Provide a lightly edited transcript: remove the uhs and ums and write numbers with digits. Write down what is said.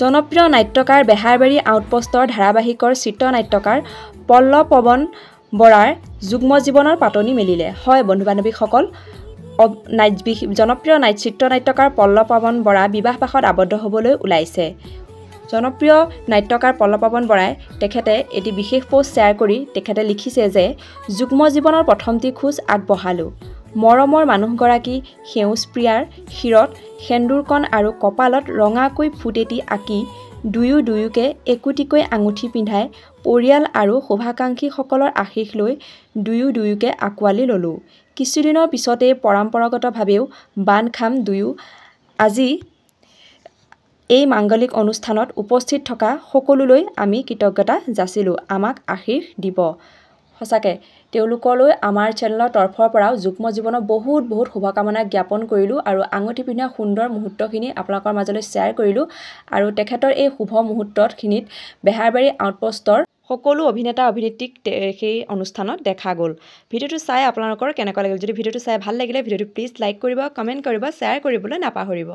জনপ্ৰিয় নাট্যকাৰ বেহাৰবাৰী আউটপোষ্টৰ ধাৰাবাহিকৰ চিত্ৰনাট্যকাৰ পল্লৱপৱন বৰাৰ যুগ্ম জীৱনৰ পাতনি মেলিলে। হয় বন্ধু-বান্ধৱীসকল, জনপ্ৰিয় চিত্ৰনাট্যকাৰ পল্লৱপৱন বৰা বিবাহপাশত আবদ্ধ হ'বলৈ ওলাইছে। জনপ্ৰিয় নাট্যকাৰ পল্লৱপৱন বৰাই তেখেতে এটি বিশেষ পোষ্ট শ্বেয়াৰ কৰি তেখেতে লিখিছে যে যুগ্ম জীৱনৰ প্ৰথমটি খোজ আগবঢ়ালোঁ। মৰমৰ মানুহগৰাকী সেউজপ্ৰিয়াৰ শিৰত সেন্দুৰকণ আৰু কপালত ৰঙাকৈ ফুট এটি আঁকি দুয়োকে একোটিকৈ আঙুঠি পিন্ধাই পৰিয়াল আৰু শুভাকাংক্ষীসকলৰ আশীষ লৈ দুয়োকে আঁকোৱালি ল'লোঁ। কিছুদিনৰ পিছতেই পৰম্পৰাগতভাৱেও বান্ধ খাম দুয়ো। আজি এই মাংগলিক অনুষ্ঠানত উপস্থিত থকা সকলোলৈ আমি কৃতজ্ঞতা যাচিলোঁ। আমাক আশীষ দিব। সঁচাকৈ তেওঁলোকলৈ আমাৰ চেনেলৰ তৰফৰ পৰাও যুগ্ম জীৱনৰ বহুত শুভকামনা জ্ঞাপন কৰিলোঁ আৰু আঙুঠি পিন্ধা সুন্দৰ মুহূৰ্তখিনি আপোনালোকৰ মাজলৈ শ্বেয়াৰ কৰিলোঁ। আৰু তেখেতৰ এই শুভ মুহূৰ্তখিনিত বেহাৰবাৰী আউটপোষ্টৰ সকলো অভিনেতা অভিনেত্ৰীক সেই অনুষ্ঠানত দেখা গ'ল। ভিডিঅ'টো চাই আপোনালোকৰ কেনেকুৱা লাগিল? যদি ভিডিঅ'টো চাই ভাল লাগিলে ভিডিঅ'টো প্লিজ লাইক কৰিব, কমেণ্ট কৰিব, শ্বেয়াৰ কৰিবলৈ নাপাহৰিব।